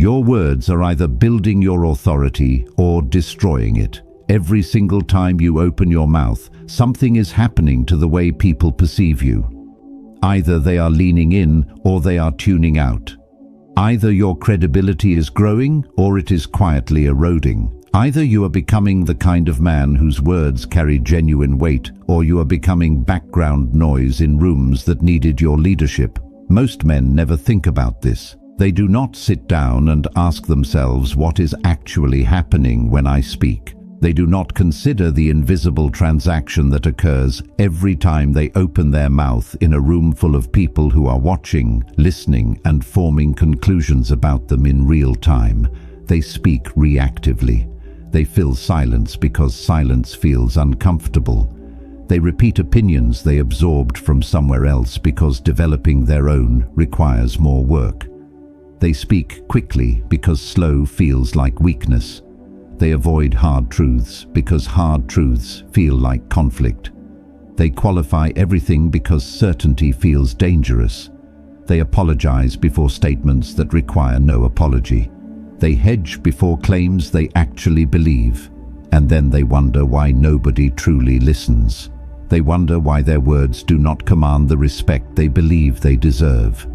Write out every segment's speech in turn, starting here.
Your words are either building your authority or destroying it. Every single time you open your mouth, something is happening to the way people perceive you. Either they are leaning in or they are tuning out. Either your credibility is growing or it is quietly eroding. Either you are becoming the kind of man whose words carry genuine weight, or you are becoming background noise in rooms that needed your leadership. Most men never think about this. They do not sit down and ask themselves what is actually happening when I speak. They do not consider the invisible transaction that occurs every time they open their mouth in a room full of people who are watching, listening, and forming conclusions about them in real time. They speak reactively. They fill silence because silence feels uncomfortable. They repeat opinions they absorbed from somewhere else because developing their own requires more work. They speak quickly because slow feels like weakness. They avoid hard truths because hard truths feel like conflict. They qualify everything because certainty feels dangerous. They apologize before statements that require no apology. They hedge before claims they actually believe. And then they wonder why nobody truly listens. They wonder why their words do not command the respect they believe they deserve.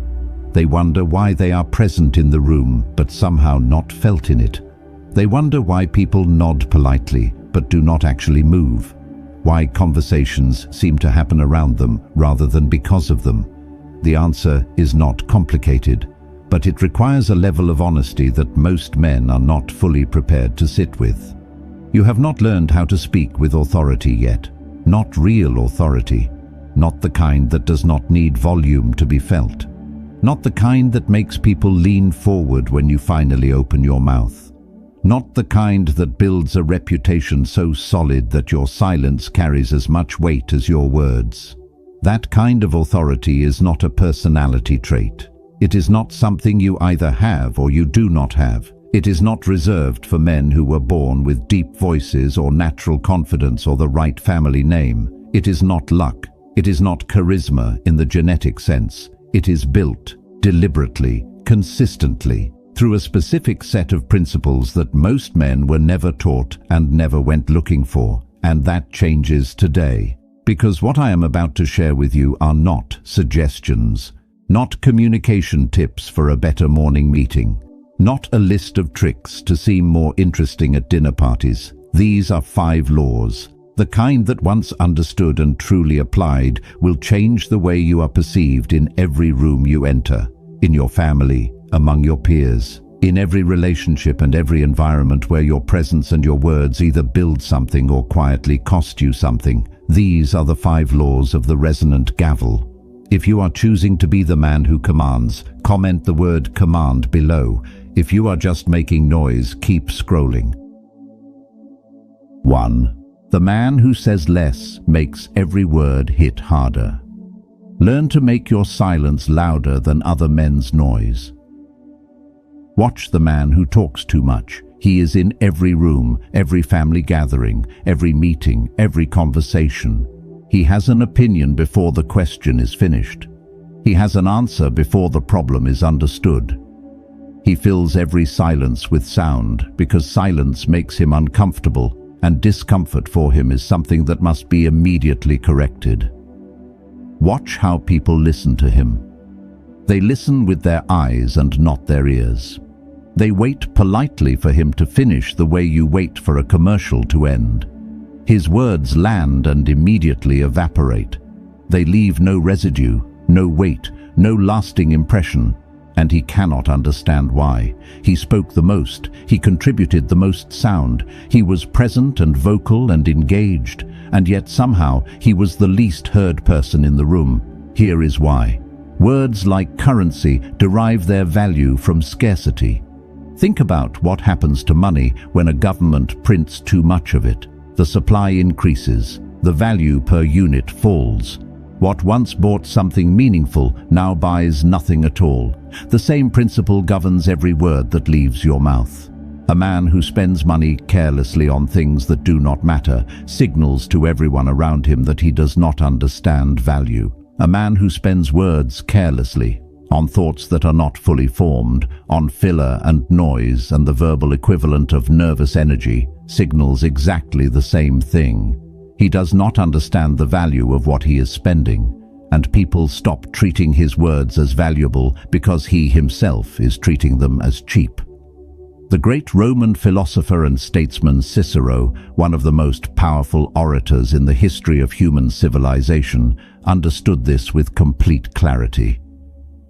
They wonder why they are present in the room but somehow not felt in it. They wonder why people nod politely but do not actually move. Why conversations seem to happen around them rather than because of them. The answer is not complicated, but it requires a level of honesty that most men are not fully prepared to sit with. You have not learned how to speak with authority yet. Not real authority. Not the kind that does not need volume to be felt. Not the kind that makes people lean forward when you finally open your mouth. Not the kind that builds a reputation so solid that your silence carries as much weight as your words. That kind of authority is not a personality trait. It is not something you either have or you do not have. It is not reserved for men who were born with deep voices or natural confidence or the right family name. It is not luck. It is not charisma in the genetic sense. It is built deliberately, consistently, through a specific set of principles that most men were never taught and never went looking for. And that changes today. Because what I am about to share with you are not suggestions, not communication tips for a better morning meeting, not a list of tricks to seem more interesting at dinner parties. These are 5 laws, the kind that once understood and truly applied will change the way you are perceived in every room you enter, in your family, among your peers, in every relationship and every environment where your presence and your words either build something or quietly cost you something. These are the 5 laws of the Resonant Gavel. If you are choosing to be the man who commands, comment the word command below. If you are just making noise, keep scrolling. 1. The man who says less makes every word hit harder. Learn to make your silence louder than other men's noise. Watch the man who talks too much. He is in every room, every family gathering, every meeting, every conversation. He has an opinion before the question is finished. He has an answer before the problem is understood. He fills every silence with sound because silence makes him uncomfortable, and discomfort for him is something that must be immediately corrected. Watch how people listen to him. They listen with their eyes and not their ears. They wait politely for him to finish the way you wait for a commercial to end. His words land and immediately evaporate. They leave no residue, no weight, no lasting impression, and he cannot understand why. He spoke the most, he contributed the most sound, he was present and vocal and engaged, and yet somehow he was the least heard person in the room. Here is why. Words like currency derive their value from scarcity. Think about what happens to money when a government prints too much of it. The supply increases, the value per unit falls. What once bought something meaningful now buys nothing at all. The same principle governs every word that leaves your mouth. A man who spends money carelessly on things that do not matter signals to everyone around him that he does not understand value. A man who spends words carelessly on thoughts that are not fully formed, on filler and noise, and the verbal equivalent of nervous energy signals exactly the same thing. He does not understand the value of what he is spending, and people stop treating his words as valuable because he himself is treating them as cheap. The great Roman philosopher and statesman Cicero, one of the most powerful orators in the history of human civilization, understood this with complete clarity.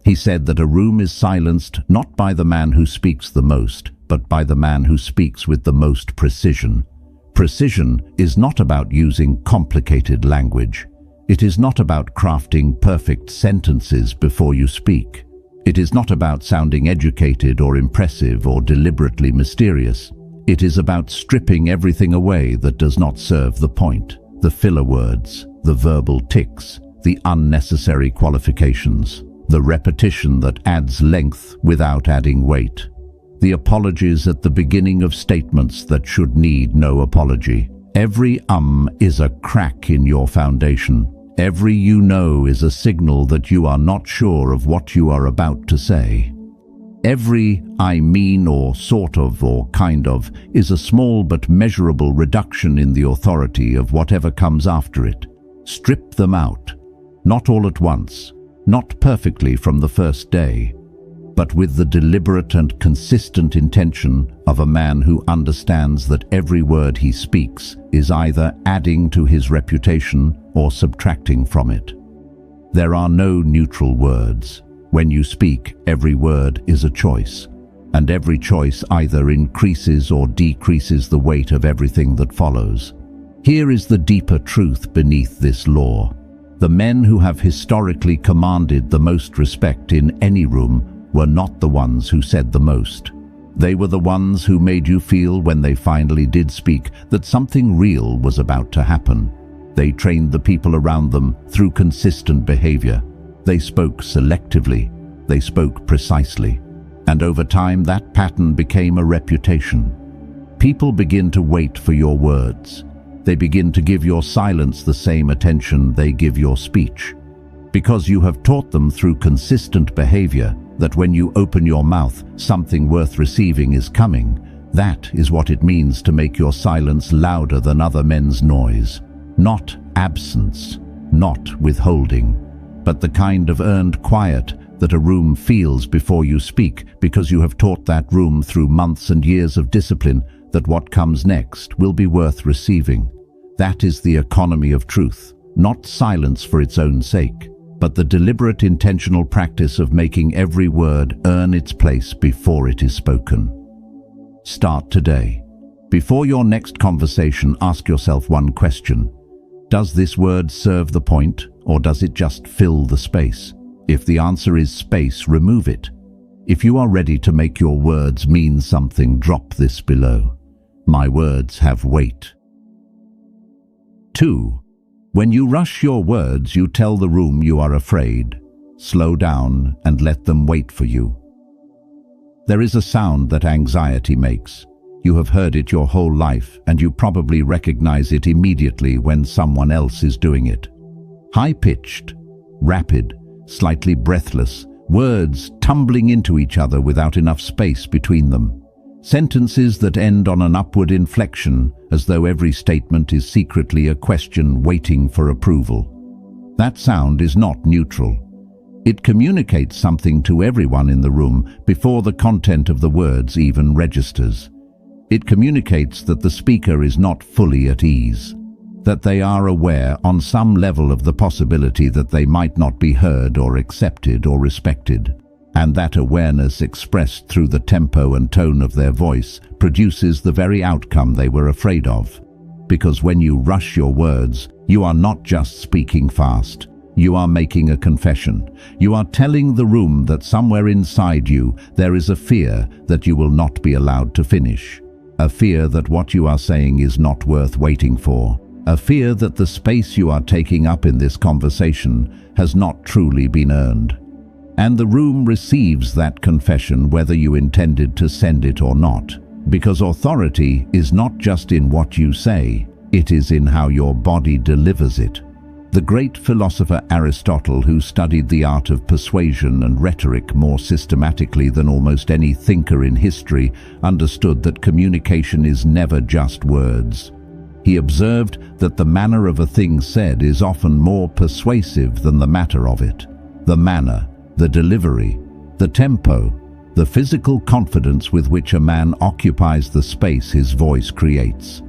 He said that a room is silenced not by the man who speaks the most, but by the man who speaks with the most precision. Precision is not about using complicated language. It is not about crafting perfect sentences before you speak. It is not about sounding educated or impressive or deliberately mysterious. It is about stripping everything away that does not serve the point, the filler words, the verbal tics, the unnecessary qualifications, the repetition that adds length without adding weight, the apologies at the beginning of statements that should need no apology. Every is a crack in your foundation. Every you know is a signal that you are not sure of what you are about to say. Every I mean or sort of or kind of is a small but measurable reduction in the authority of whatever comes after it. Strip them out, not all at once, not perfectly from the first day, but with the deliberate and consistent intention of a man who understands that every word he speaks is either adding to his reputation or subtracting from it. There are no neutral words. When you speak, every word is a choice, and every choice either increases or decreases the weight of everything that follows. Here is the deeper truth beneath this law. The men who have historically commanded the most respect in any room were not the ones who said the most. They were the ones who made you feel, when they finally did speak, that something real was about to happen. They trained the people around them through consistent behavior. They spoke selectively. They spoke precisely. And over time, that pattern became a reputation. People begin to wait for your words. They begin to give your silence the same attention they give your speech. Because you have taught them through consistent behavior that when you open your mouth, something worth receiving is coming. That is what it means to make your silence louder than other men's noise. Not absence, not withholding, but the kind of earned quiet that a room feels before you speak, because you have taught that room through months and years of discipline that what comes next will be worth receiving. That is the economy of truth, not silence for its own sake, but the deliberate intentional practice of making every word earn its place before it is spoken. Start today. Before your next conversation, ask yourself one question. Does this word serve the point, or does it just fill the space? If the answer is space, remove it. If you are ready to make your words mean something, drop this below. My words have weight. 2. When you rush your words, you tell the room you are afraid. Slow down and let them wait for you. There is a sound that anxiety makes. You have heard it your whole life, and you probably recognize it immediately when someone else is doing it. High-pitched, rapid, slightly breathless, words tumbling into each other without enough space between them. Sentences that end on an upward inflection, as though every statement is secretly a question waiting for approval. That sound is not neutral. It communicates something to everyone in the room before the content of the words even registers. It communicates that the speaker is not fully at ease, that they are aware on some level of the possibility that they might not be heard or accepted or respected. And that awareness, expressed through the tempo and tone of their voice, produces the very outcome they were afraid of. Because when you rush your words, you are not just speaking fast. You are making a confession. You are telling the room that somewhere inside you there is a fear that you will not be allowed to finish. A fear that what you are saying is not worth waiting for. A fear that the space you are taking up in this conversation has not truly been earned. And the room receives that confession whether you intended to send it or not. Because authority is not just in what you say, it is in how your body delivers it. The great philosopher Aristotle, who studied the art of persuasion and rhetoric more systematically than almost any thinker in history, understood that communication is never just words. He observed that the manner of a thing said is often more persuasive than the matter of it. The manner, the delivery, the tempo, the physical confidence with which a man occupies the space his voice creates.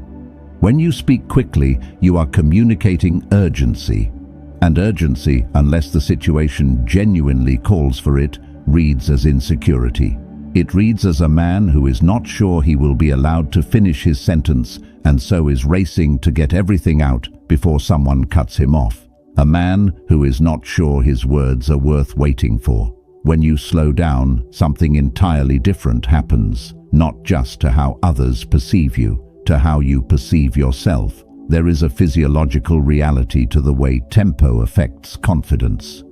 When you speak quickly, you are communicating urgency. And urgency, unless the situation genuinely calls for it, reads as insecurity. It reads as a man who is not sure he will be allowed to finish his sentence and so is racing to get everything out before someone cuts him off. A man who is not sure his words are worth waiting for. When you slow down, something entirely different happens, not just to how others perceive you, to how you perceive yourself. There is a physiological reality to the way tempo affects confidence.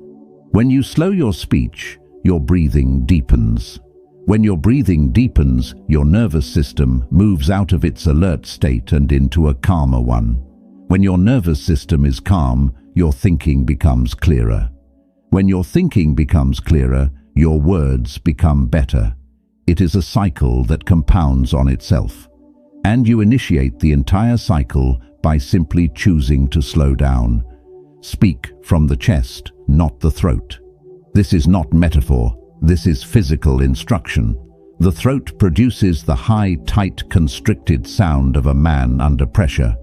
When you slow your speech, your breathing deepens. When your breathing deepens, your nervous system moves out of its alert state and into a calmer one. When your nervous system is calm, your thinking becomes clearer. When your thinking becomes clearer, your words become better. It is a cycle that compounds on itself. And you initiate the entire cycle by simply choosing to slow down. Speak from the chest, not the throat. This is not metaphor. This is physical instruction. The throat produces the high, tight, constricted sound of a man under pressure.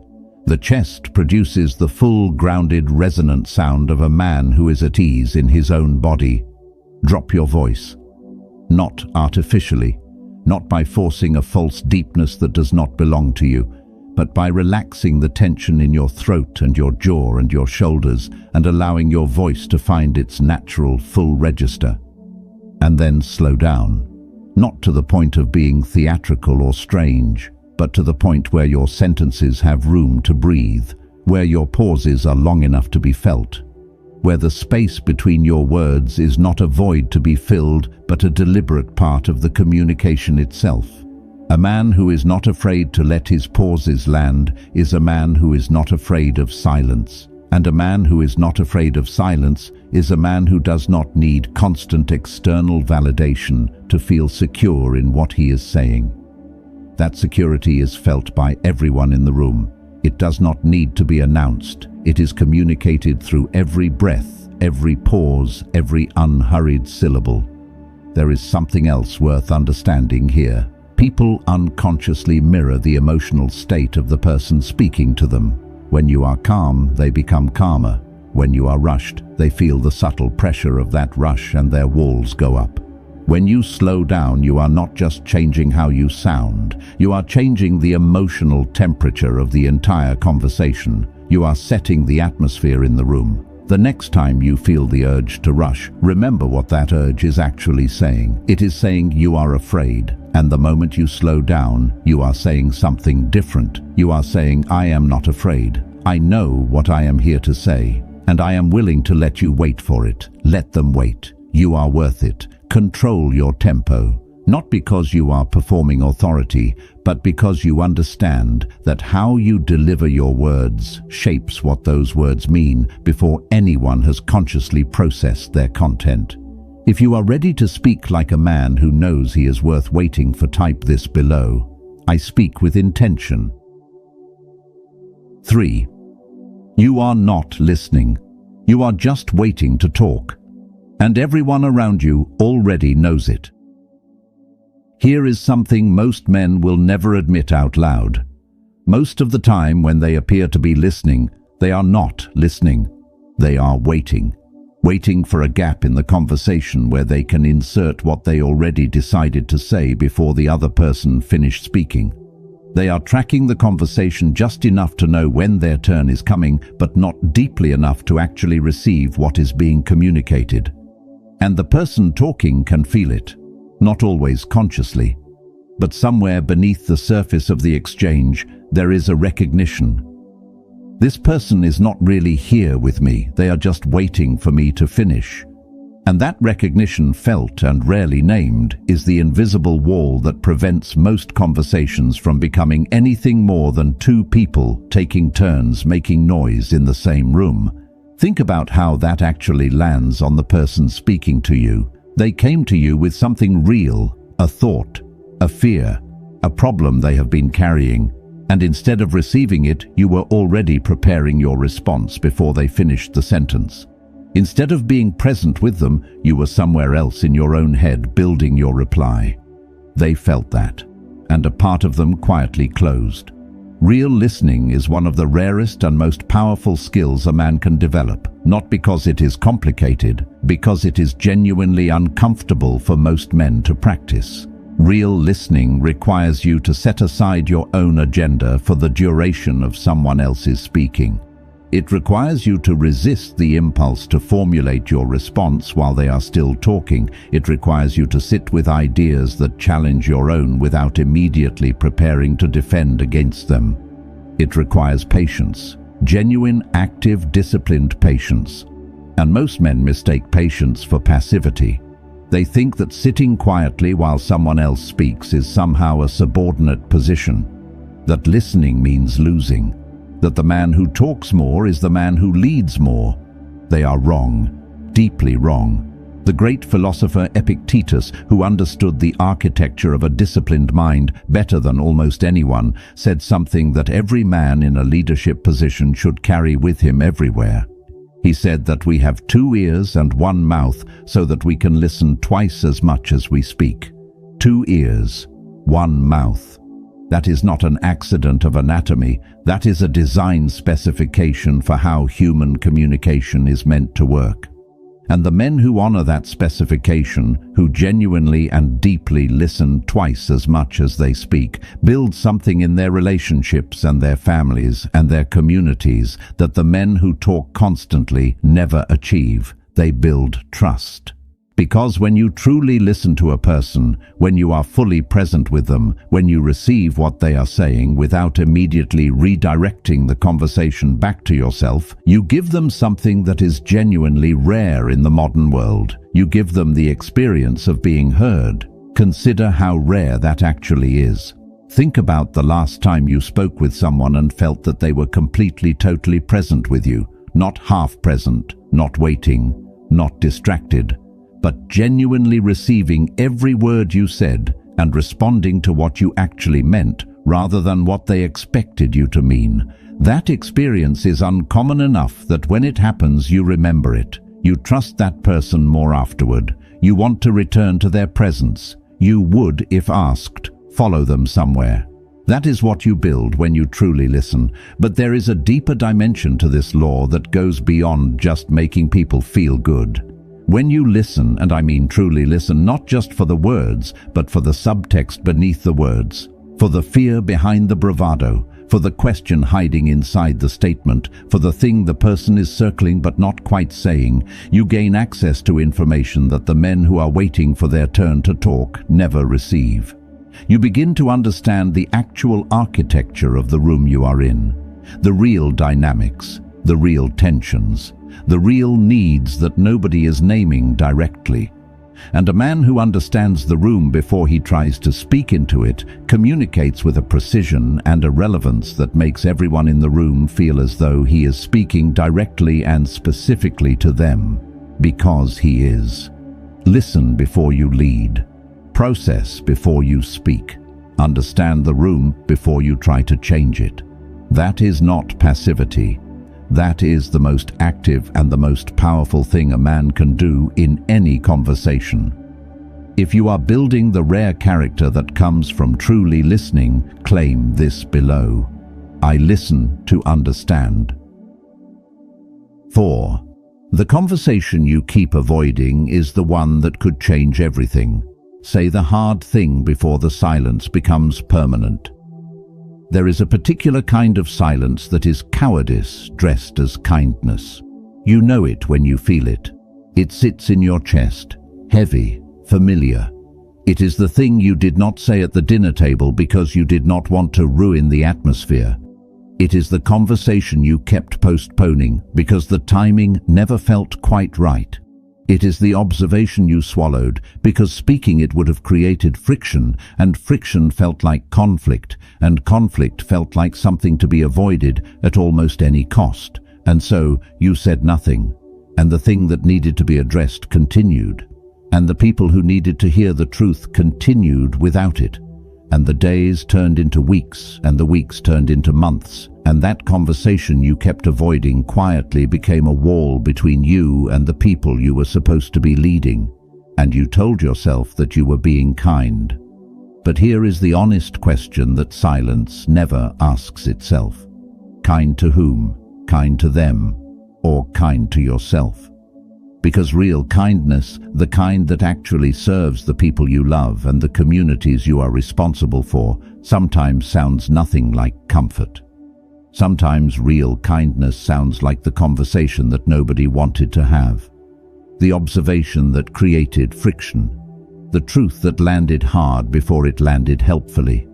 The chest produces the full, grounded, resonant sound of a man who is at ease in his own body. Drop your voice. Not artificially, not by forcing a false deepness that does not belong to you, but by relaxing the tension in your throat and your jaw and your shoulders and allowing your voice to find its natural, full register. And then slow down, not to the point of being theatrical or strange, but to the point where your sentences have room to breathe, where your pauses are long enough to be felt, where the space between your words is not a void to be filled, but a deliberate part of the communication itself. A man who is not afraid to let his pauses land is a man who is not afraid of silence. And a man who is not afraid of silence is a man who does not need constant external validation to feel secure in what he is saying. That security is felt by everyone in the room. It does not need to be announced. It is communicated through every breath, every pause, every unhurried syllable. There is something else worth understanding here. People unconsciously mirror the emotional state of the person speaking to them. When you are calm, they become calmer. When you are rushed, they feel the subtle pressure of that rush and their walls go up. When you slow down, you are not just changing how you sound, you are changing the emotional temperature of the entire conversation. You are setting the atmosphere in the room. The next time you feel the urge to rush, remember what that urge is actually saying. It is saying you are afraid. And the moment you slow down, you are saying something different. You are saying, I am not afraid. I know what I am here to say, and I am willing to let you wait for it. Let them wait. You are worth it. Control your tempo, not because you are performing authority, but because you understand that how you deliver your words shapes what those words mean before anyone has consciously processed their content. If you are ready to speak like a man who knows he is worth waiting for, type this below. I speak with intention. 3. You are not listening. You are just waiting to talk. And everyone around you already knows it. Here is something most men will never admit out loud. Most of the time when they appear to be listening, they are not listening. They are waiting. Waiting for a gap in the conversation where they can insert what they already decided to say before the other person finished speaking. They are tracking the conversation just enough to know when their turn is coming, but not deeply enough to actually receive what is being communicated. And the person talking can feel it, not always consciously, but somewhere beneath the surface of the exchange, there is a recognition. This person is not really here with me, they are just waiting for me to finish. And that recognition, felt and rarely named, is the invisible wall that prevents most conversations from becoming anything more than two people taking turns making noise in the same room. Think about how that actually lands on the person speaking to you. They came to you with something real, a thought, a fear, a problem they have been carrying, and instead of receiving it, you were already preparing your response before they finished the sentence. Instead of being present with them, you were somewhere else in your own head building your reply. They felt that, and a part of them quietly closed. Real listening is one of the rarest and most powerful skills a man can develop, not because it is complicated, because it is genuinely uncomfortable for most men to practice. Real listening requires you to set aside your own agenda for the duration of someone else's speaking. It requires you to resist the impulse to formulate your response while they are still talking. It requires you to sit with ideas that challenge your own without immediately preparing to defend against them. It requires patience, genuine, active, disciplined patience. And most men mistake patience for passivity. They think that sitting quietly while someone else speaks is somehow a subordinate position, that listening means losing, that the man who talks more is the man who leads more. They are wrong, deeply wrong. The great philosopher Epictetus, who understood the architecture of a disciplined mind better than almost anyone, said something that every man in a leadership position should carry with him everywhere. He said that we have 2 ears and 1 mouth so that we can listen twice as much as we speak. 2 ears, 1 mouth. That is not an accident of anatomy. That is a design specification for how human communication is meant to work. And the men who honor that specification, who genuinely and deeply listen twice as much as they speak, build something in their relationships and their families and their communities that the men who talk constantly never achieve. They build trust. Because when you truly listen to a person, when you are fully present with them, when you receive what they are saying without immediately redirecting the conversation back to yourself, you give them something that is genuinely rare in the modern world. You give them the experience of being heard. Consider how rare that actually is. Think about the last time you spoke with someone and felt that they were completely, totally present with you. Not half present, not waiting, not distracted, but genuinely receiving every word you said and responding to what you actually meant rather than what they expected you to mean. That experience is uncommon enough that when it happens you remember it. You trust that person more afterward. You want to return to their presence. You would, if asked, follow them somewhere. That is what you build when you truly listen. But there is a deeper dimension to this law that goes beyond just making people feel good. When you listen, and I mean truly listen, not just for the words, but for the subtext beneath the words, for the fear behind the bravado, for the question hiding inside the statement, for the thing the person is circling but not quite saying, you gain access to information that the men who are waiting for their turn to talk never receive. You begin to understand the actual architecture of the room you are in, the real dynamics, the real tensions, the real needs that nobody is naming directly. And a man who understands the room before he tries to speak into it communicates with a precision and a relevance that makes everyone in the room feel as though he is speaking directly and specifically to them, because he is. Listen before you lead. Process before you speak. Understand the room before you try to change it. That is not passivity. That is the most active and the most powerful thing a man can do in any conversation. If you are building the rare character that comes from truly listening, claim this below. I listen to understand. 4. The conversation you keep avoiding is the one that could change everything. Say the hard thing before the silence becomes permanent. There is a particular kind of silence that is cowardice dressed as kindness. You know it when you feel it. It sits in your chest, heavy, familiar. It is the thing you did not say at the dinner table because you did not want to ruin the atmosphere. It is the conversation you kept postponing because the timing never felt quite right. It is the observation you swallowed because speaking it would have created friction, and friction felt like conflict, and conflict felt like something to be avoided at almost any cost. And so you said nothing, and the thing that needed to be addressed continued, and the people who needed to hear the truth continued without it, and the days turned into weeks, and the weeks turned into months, and that conversation you kept avoiding quietly became a wall between you and the people you were supposed to be leading, and you told yourself that you were being kind. But here is the honest question that silence never asks itself. Kind to whom? Kind to them, or kind to yourself? Because real kindness, the kind that actually serves the people you love and the communities you are responsible for, sometimes sounds nothing like comfort. Sometimes real kindness sounds like the conversation that nobody wanted to have, the observation that created friction, the truth that landed hard before it landed helpfully.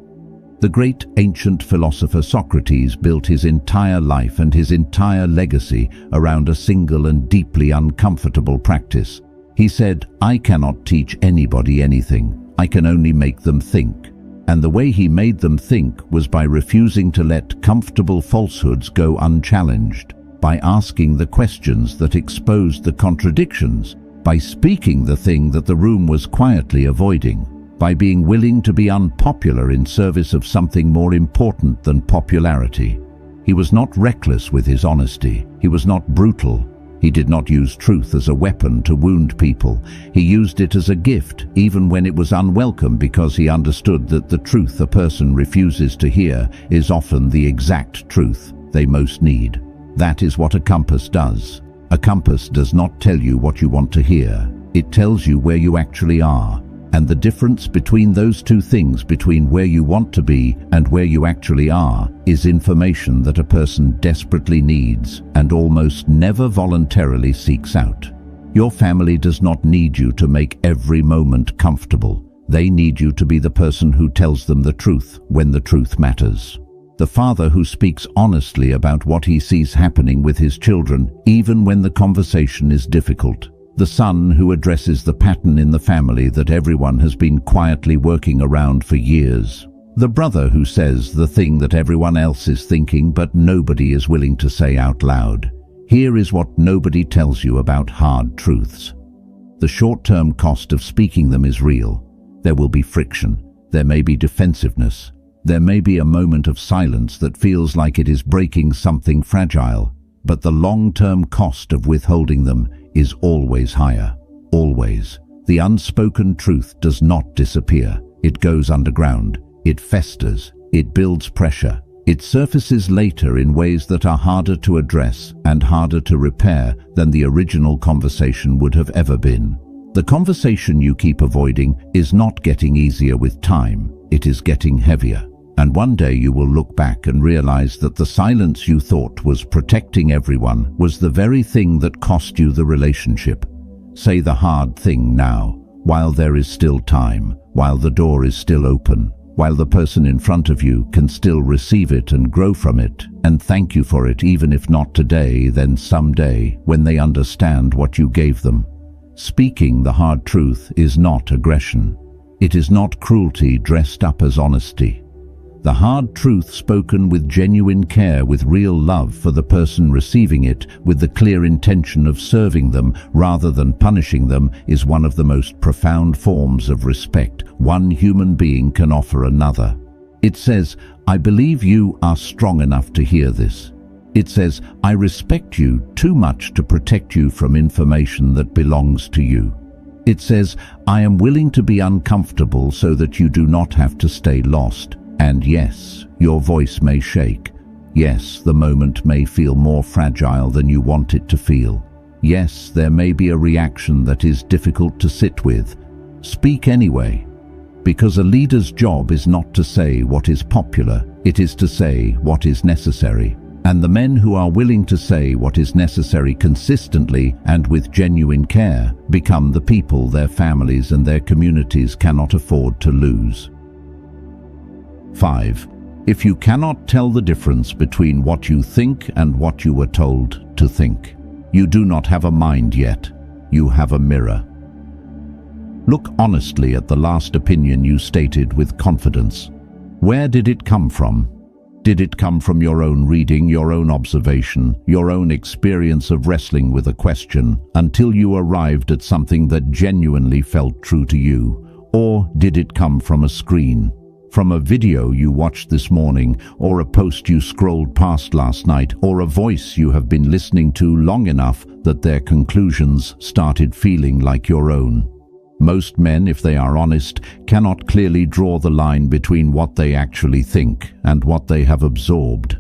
The great ancient philosopher Socrates built his entire life and his entire legacy around a single and deeply uncomfortable practice. He said, "I cannot teach anybody anything. I can only make them think." And the way he made them think was by refusing to let comfortable falsehoods go unchallenged, by asking the questions that exposed the contradictions, by speaking the thing that the room was quietly avoiding, by being willing to be unpopular in service of something more important than popularity. He was not reckless with his honesty. He was not brutal. He did not use truth as a weapon to wound people. He used it as a gift, even when it was unwelcome, because he understood that the truth a person refuses to hear is often the exact truth they most need. That is what a compass does. A compass does not tell you what you want to hear. It tells you where you actually are. And the difference between those two things, between where you want to be and where you actually are, is information that a person desperately needs and almost never voluntarily seeks out. Your family does not need you to make every moment comfortable. They need you to be the person who tells them the truth when the truth matters. The father who speaks honestly about what he sees happening with his children, even when the conversation is difficult. The son who addresses the pattern in the family that everyone has been quietly working around for years. The brother who says the thing that everyone else is thinking but nobody is willing to say out loud. Here is what nobody tells you about hard truths. The short-term cost of speaking them is real. There will be friction. There may be defensiveness. There may be a moment of silence that feels like it is breaking something fragile. But the long-term cost of withholding them is always higher. Always. The unspoken truth does not disappear. It goes underground. It festers. It builds pressure. It surfaces later in ways that are harder to address and harder to repair than the original conversation would have ever been. The conversation you keep avoiding is not getting easier with time. It is getting heavier. And one day you will look back and realize that the silence you thought was protecting everyone was the very thing that cost you the relationship. Say the hard thing now, while there is still time, while the door is still open, while the person in front of you can still receive it and grow from it, and thank you for it, even if not today, then someday, when they understand what you gave them. Speaking the hard truth is not aggression. It is not cruelty dressed up as honesty. The hard truth spoken with genuine care, with real love for the person receiving it, with the clear intention of serving them rather than punishing them, is one of the most profound forms of respect one human being can offer another. It says, "I believe you are strong enough to hear this." It says, "I respect you too much to protect you from information that belongs to you." It says, "I am willing to be uncomfortable so that you do not have to stay lost." And yes, your voice may shake. Yes, the moment may feel more fragile than you want it to feel. Yes, there may be a reaction that is difficult to sit with. Speak anyway, because a leader's job is not to say what is popular, it is to say what is necessary. And the men who are willing to say what is necessary consistently and with genuine care become the people their families and their communities cannot afford to lose. 5. If you cannot tell the difference between what you think and what you were told to think, you do not have a mind yet. You have a mirror. Look honestly at the last opinion you stated with confidence. Where did it come from? Did it come from your own reading, your own observation, your own experience of wrestling with a question, until you arrived at something that genuinely felt true to you? Or did it come from a screen? From a video you watched this morning, or a post you scrolled past last night, or a voice you have been listening to long enough that their conclusions started feeling like your own? Most men, if they are honest, cannot clearly draw the line between what they actually think and what they have absorbed.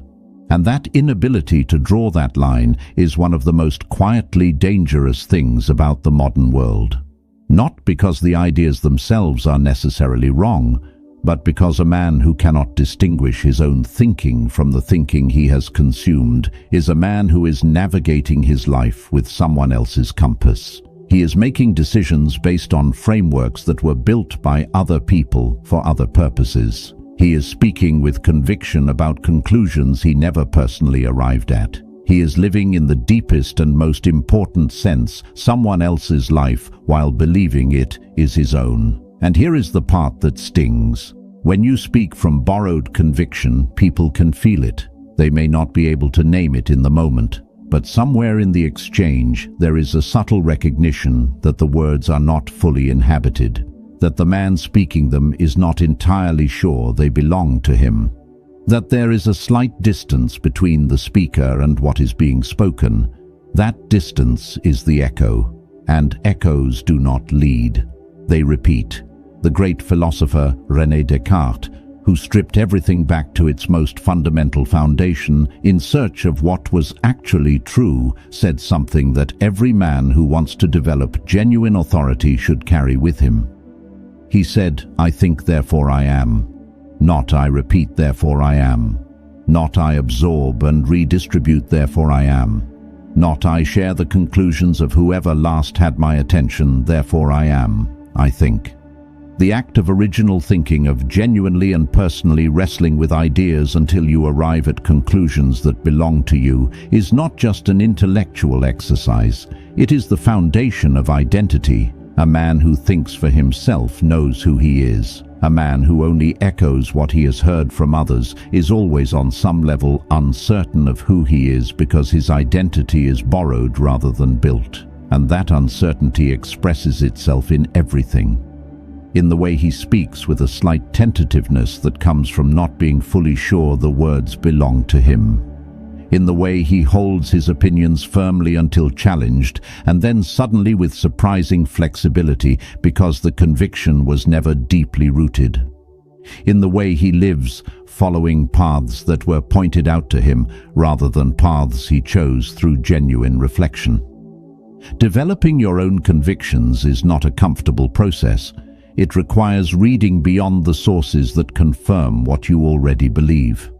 And that inability to draw that line is one of the most quietly dangerous things about the modern world. Not because the ideas themselves are necessarily wrong, but because a man who cannot distinguish his own thinking from the thinking he has consumed is a man who is navigating his life with someone else's compass. He is making decisions based on frameworks that were built by other people for other purposes. He is speaking with conviction about conclusions he never personally arrived at. He is living in the deepest and most important sense someone else's life while believing it is his own. And here is the part that stings. When you speak from borrowed conviction, people can feel it. They may not be able to name it in the moment, but somewhere in the exchange there is a subtle recognition that the words are not fully inhabited, that the man speaking them is not entirely sure they belong to him, that there is a slight distance between the speaker and what is being spoken. That distance is the echo, and echoes do not lead, they repeat. The great philosopher René Descartes, who stripped everything back to its most fundamental foundation in search of what was actually true, said something that every man who wants to develop genuine authority should carry with him. He said, "I think, therefore I am." Not "I repeat, therefore I am." Not "I absorb and redistribute, therefore I am." Not "I share the conclusions of whoever last had my attention, therefore I am." I think. The act of original thinking, of genuinely and personally wrestling with ideas until you arrive at conclusions that belong to you, is not just an intellectual exercise. It is the foundation of identity. A man who thinks for himself knows who he is. A man who only echoes what he has heard from others is always on some level uncertain of who he is because his identity is borrowed rather than built. And that uncertainty expresses itself in everything. In the way he speaks with a slight tentativeness that comes from not being fully sure the words belong to him. In the way he holds his opinions firmly until challenged, and then suddenly with surprising flexibility because the conviction was never deeply rooted. In the way he lives, following paths that were pointed out to him rather than paths he chose through genuine reflection. Developing your own convictions is not a comfortable process. It requires reading beyond the sources that confirm what you already believe.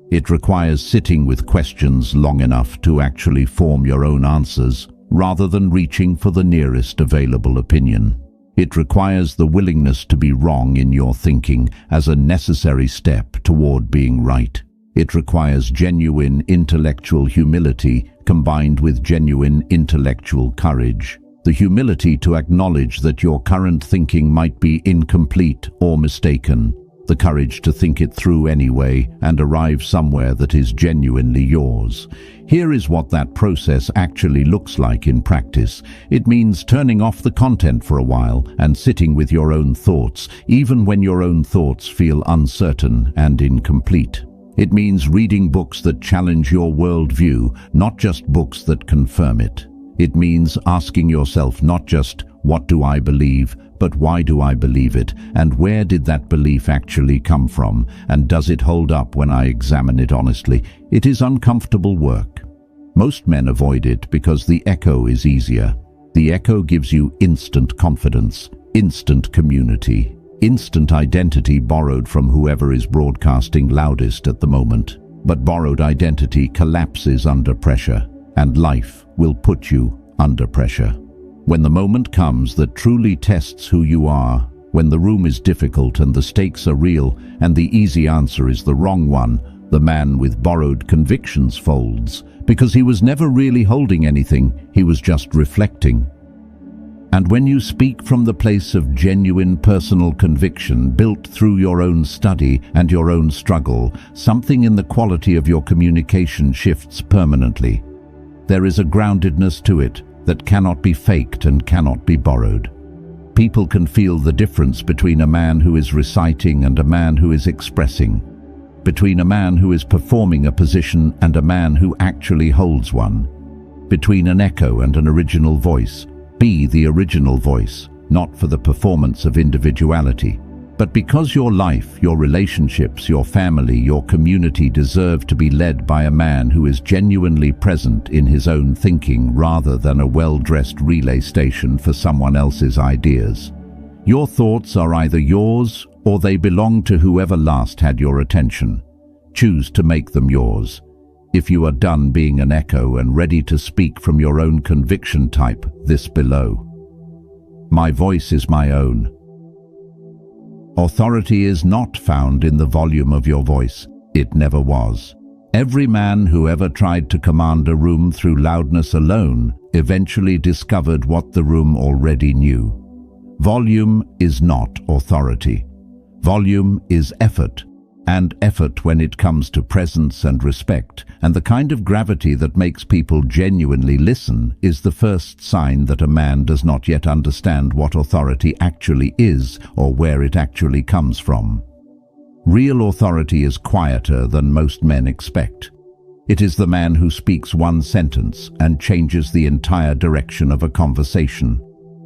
It requires sitting with questions long enough to actually form your own answers, rather than reaching for the nearest available opinion. It requires the willingness to be wrong in your thinking as a necessary step toward being right. It requires genuine intellectual humility combined with genuine intellectual courage. The humility to acknowledge that your current thinking might be incomplete or mistaken. The courage to think it through anyway and arrive somewhere that is genuinely yours. Here is what that process actually looks like in practice. It means turning off the content for a while and sitting with your own thoughts, even when your own thoughts feel uncertain and incomplete. It means reading books that challenge your worldview, not just books that confirm it. It means asking yourself not just, what do I believe, but why do I believe it, and where did that belief actually come from, and does it hold up when I examine it honestly? It is uncomfortable work. Most men avoid it because the echo is easier. The echo gives you instant confidence, instant community, instant identity borrowed from whoever is broadcasting loudest at the moment. But borrowed identity collapses under pressure, and life will put you under pressure. When the moment comes that truly tests who you are, when the room is difficult and the stakes are real and the easy answer is the wrong one, the man with borrowed convictions folds, because he was never really holding anything, he was just reflecting. And when you speak from the place of genuine personal conviction built through your own study and your own struggle, something in the quality of your communication shifts permanently. There is a groundedness to it that cannot be faked and cannot be borrowed. People can feel the difference between a man who is reciting and a man who is expressing, between a man who is performing a position and a man who actually holds one, between an echo and an original voice. Be the original voice, not for the performance of individuality, but because your life, your relationships, your family, your community deserve to be led by a man who is genuinely present in his own thinking rather than a well-dressed relay station for someone else's ideas. Your thoughts are either yours or they belong to whoever last had your attention. Choose to make them yours. If you are done being an echo and ready to speak from your own conviction, type this below. My voice is my own. Authority is not found in the volume of your voice. It never was. Every man who ever tried to command a room through loudness alone eventually discovered what the room already knew. Volume is not authority. Volume is effort. And effort when it comes to presence and respect, and the kind of gravity that makes people genuinely listen, is the first sign that a man does not yet understand what authority actually is or where it actually comes from. Real authority is quieter than most men expect. It is the man who speaks one sentence and changes the entire direction of a conversation.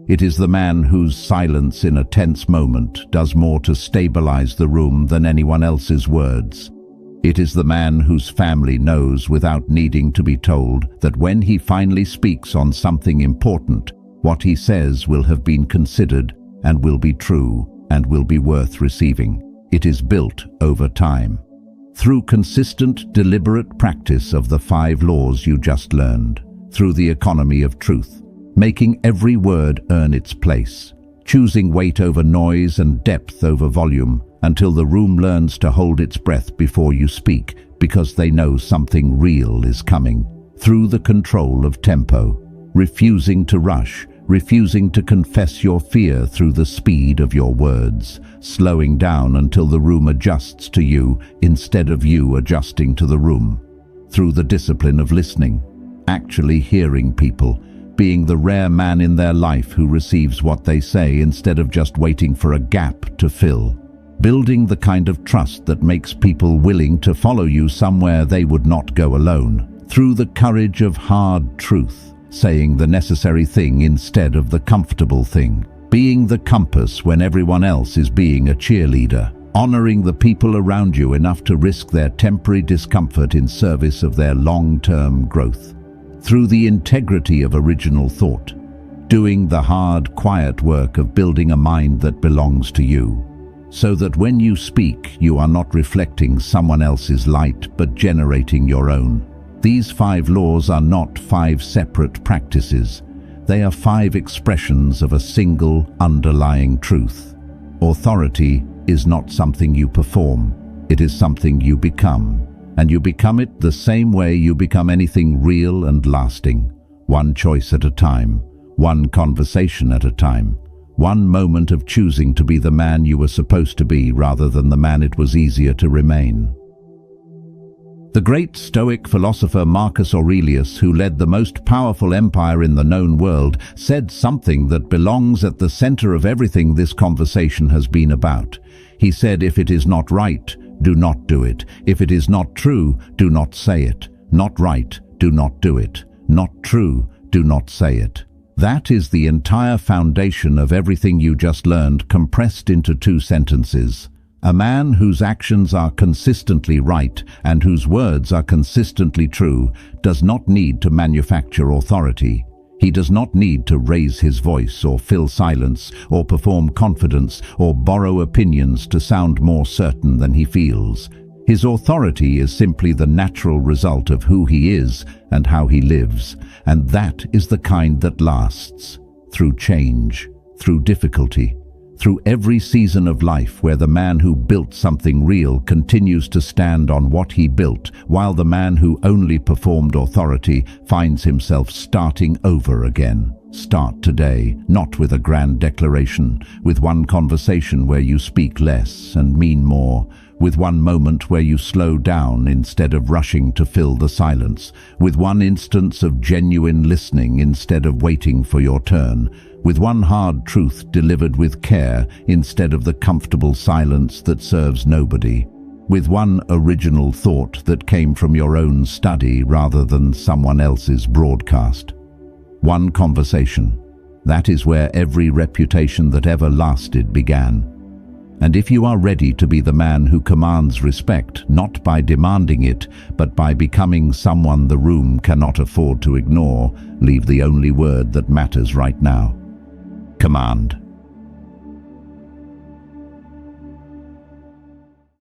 It is the man whose silence in a tense moment does more to stabilize the room than anyone else's words. It is the man whose family knows without needing to be told that when he finally speaks on something important, what he says will have been considered and will be true and will be worth receiving. It is built over time. Through consistent, deliberate practice of the 5 laws you just learned, through the economy of truth, making every word earn its place, choosing weight over noise and depth over volume, until the room learns to hold its breath before you speak, because they know something real is coming, through the control of tempo, refusing to rush, refusing to confess your fear through the speed of your words, slowing down until the room adjusts to you instead of you adjusting to the room, through the discipline of listening, actually hearing people, being the rare man in their life who receives what they say instead of just waiting for a gap to fill. Building the kind of trust that makes people willing to follow you somewhere they would not go alone. Through the courage of hard truth, saying the necessary thing instead of the comfortable thing. Being the compass when everyone else is being a cheerleader. Honoring the people around you enough to risk their temporary discomfort in service of their long-term growth. Through the integrity of original thought, doing the hard, quiet work of building a mind that belongs to you, so that when you speak, you are not reflecting someone else's light, but generating your own. These 5 laws are not 5 separate practices. They are 5 expressions of a single underlying truth. Authority is not something you perform. It is something you become. And you become it the same way you become anything real and lasting. One choice at a time, one conversation at a time, one moment of choosing to be the man you were supposed to be rather than the man it was easier to remain. The great Stoic philosopher Marcus Aurelius, who led the most powerful empire in the known world, said something that belongs at the center of everything this conversation has been about. He said, "If it is not right, do not do it. If it is not true, do not say it. Not right, do not do it. Not true, do not say it." That is the entire foundation of everything you just learned, compressed into 2 sentences. A man whose actions are consistently right and whose words are consistently true does not need to manufacture authority. He does not need to raise his voice or fill silence or perform confidence or borrow opinions to sound more certain than he feels. His authority is simply the natural result of who he is and how he lives, and that is the kind that lasts, through change, through difficulty, through every season of life where the man who built something real continues to stand on what he built, while the man who only performed authority finds himself starting over again. Start today, not with a grand declaration, with one conversation where you speak less and mean more, with one moment where you slow down instead of rushing to fill the silence, with one instance of genuine listening instead of waiting for your turn, with one hard truth delivered with care instead of the comfortable silence that serves nobody, with one original thought that came from your own study rather than someone else's broadcast. One conversation. That is where every reputation that ever lasted began. And if you are ready to be the man who commands respect, not by demanding it, but by becoming someone the room cannot afford to ignore, leave the only word that matters right now. Command.